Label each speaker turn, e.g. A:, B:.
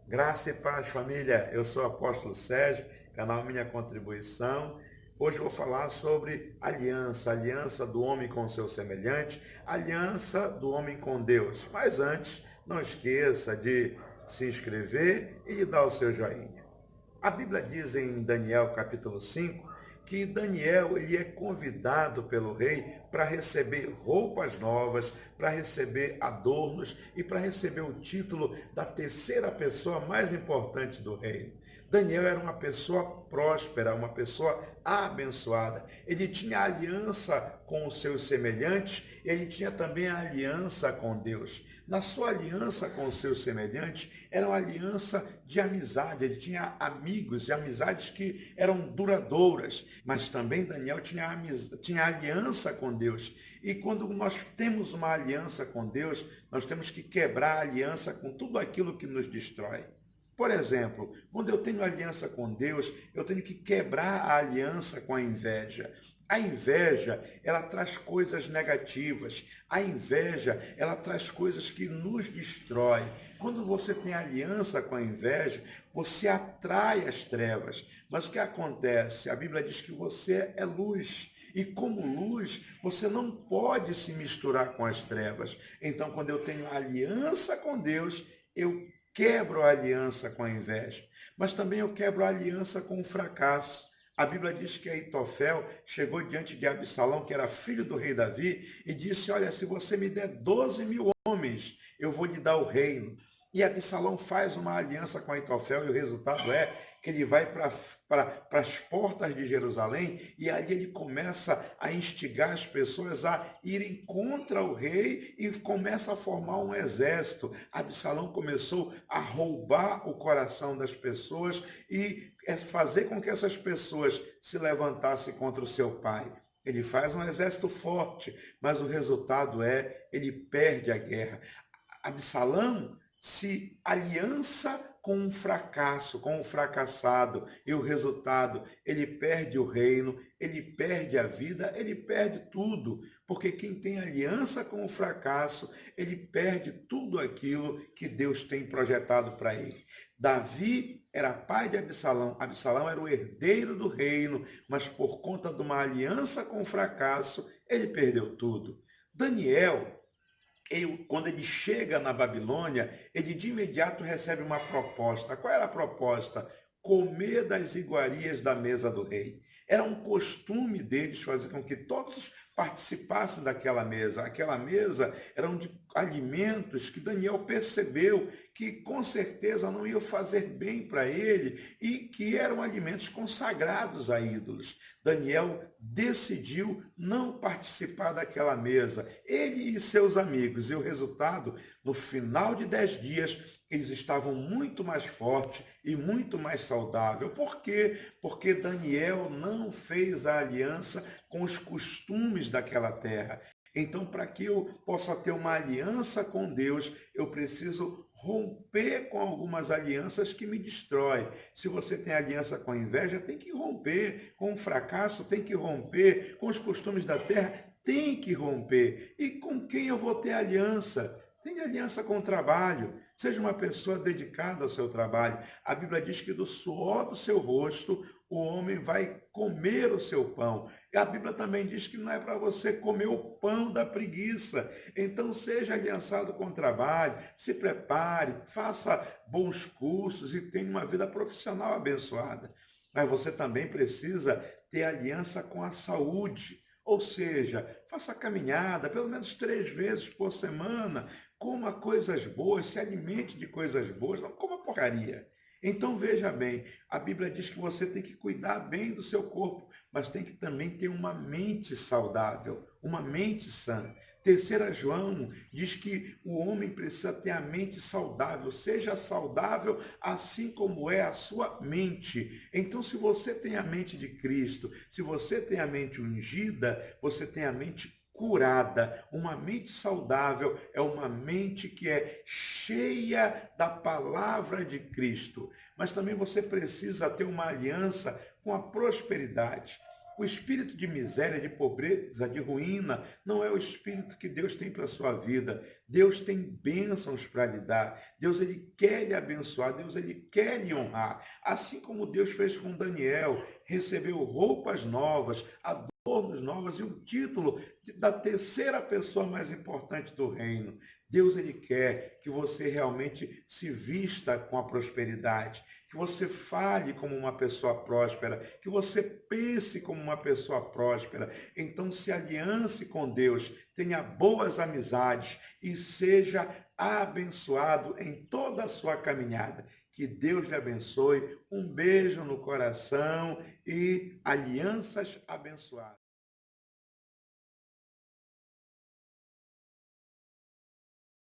A: Graça e paz, família. Eu sou o apóstolo Sérgio, canal Minha Contribuição. Hoje eu vou falar sobre aliança, aliança do homem com o seu semelhante, aliança do homem com Deus. Mas antes, não esqueça de se inscrever e de dar o seu joinha. A Bíblia diz em Daniel capítulo 5 que Daniel ele é convidado pelo rei para receber roupas novas, para receber adornos e para receber o título da terceira pessoa mais importante do reino. Daniel era uma pessoa próspera, uma pessoa abençoada. Ele tinha aliança com os seus semelhantes, e ele tinha também a aliança com Deus. Na sua aliança com os seus semelhantes, era uma aliança de amizade. Ele tinha amigos e amizades que eram duradouras, mas também Daniel tinha aliança com Deus. E quando nós temos uma aliança com Deus, nós temos que quebrar a aliança com tudo aquilo que nos destrói. Por exemplo, quando eu tenho aliança com Deus, eu tenho que quebrar a aliança com a inveja. A inveja, ela traz coisas negativas. A inveja, ela traz coisas que nos destrói. Quando você tem aliança com a inveja, você atrai as trevas. Mas o que acontece? A Bíblia diz que você é luz. E como luz, você não pode se misturar com as trevas. Então, quando eu tenho aliança com Deus, eu quebro a aliança com a inveja, mas também eu quebro a aliança com o fracasso. A Bíblia diz que Aitofel chegou diante de Absalão, que era filho do rei Davi, e disse: Olha, se você me der 12.000 homens, eu vou lhe dar o reino. E Absalão faz uma aliança com Aitofel, e o resultado é que ele vai para as portas de Jerusalém, e ali ele começa a instigar as pessoas a irem contra o rei e começa a formar um exército. Absalão começou a roubar o coração das pessoas e fazer com que essas pessoas se levantassem contra o seu pai. Ele faz um exército forte, mas o resultado é ele perde a guerra. Absalão se aliança com um fracasso, com um fracassado, e o resultado, ele perde o reino, ele perde a vida, ele perde tudo, porque quem tem aliança com o fracasso, ele perde tudo aquilo que Deus tem projetado para ele. Davi era pai de Absalão, Absalão era o herdeiro do reino, mas por conta de uma aliança com o fracasso, ele perdeu tudo. Daniel, quando ele chega na Babilônia, ele de imediato recebe uma proposta. Qual era a proposta? Comer das iguarias da mesa do rei. Era um costume deles fazer com que todos participassem daquela mesa. Aquela mesa eram de alimentos que Daniel percebeu que com certeza não iam fazer bem para ele e que eram alimentos consagrados a ídolos. Daniel decidiu não participar daquela mesa, ele e seus amigos, e o resultado, no final de 10 dias, eles estavam muito mais fortes e muito mais saudáveis. Por quê? Porque Daniel não fez a aliança com os costumes daquela terra. Então, para que eu possa ter uma aliança com Deus, eu preciso romper com algumas alianças que me destroem. Se você tem aliança com a inveja, tem que romper. Com o fracasso, tem que romper. Com os costumes da terra, tem que romper. E com quem eu vou ter aliança? Tem aliança com o trabalho. Seja uma pessoa dedicada ao seu trabalho. A Bíblia diz que do suor do seu rosto o homem vai comer o seu pão. E a Bíblia também diz que não é para você comer o pão da preguiça. Então seja aliançado com o trabalho, se prepare, faça bons cursos e tenha uma vida profissional abençoada. Mas você também precisa ter aliança com a saúde. Ou seja, faça caminhada pelo menos 3 vezes por semana, coma coisas boas, se alimente de coisas boas, não coma porcaria. Então veja bem, a Bíblia diz que você tem que cuidar bem do seu corpo, mas tem que também ter uma mente saudável, uma mente sã. Terceira João diz que o homem precisa ter a mente saudável, seja saudável assim como é a sua mente. Então, se você tem a mente de Cristo, se você tem a mente ungida, você tem a mente curada. Uma mente saudável é uma mente que é cheia da palavra de Cristo. Mas também você precisa ter uma aliança com a prosperidade. O espírito de miséria, de pobreza, de ruína, não é o espírito que Deus tem para a sua vida. Deus tem bênçãos para lhe dar. Deus, ele quer lhe abençoar. Deus, ele quer lhe honrar. Assim como Deus fez com Daniel, recebeu roupas novas, adornos novos e um título da terceira pessoa mais importante do reino. Deus, ele quer que você realmente se vista com a prosperidade, que você fale como uma pessoa próspera, que você pense como uma pessoa próspera. Então, se aliance com Deus, tenha boas amizades e seja abençoado em toda a sua caminhada. Que Deus lhe abençoe. Um beijo no coração e alianças abençoadas.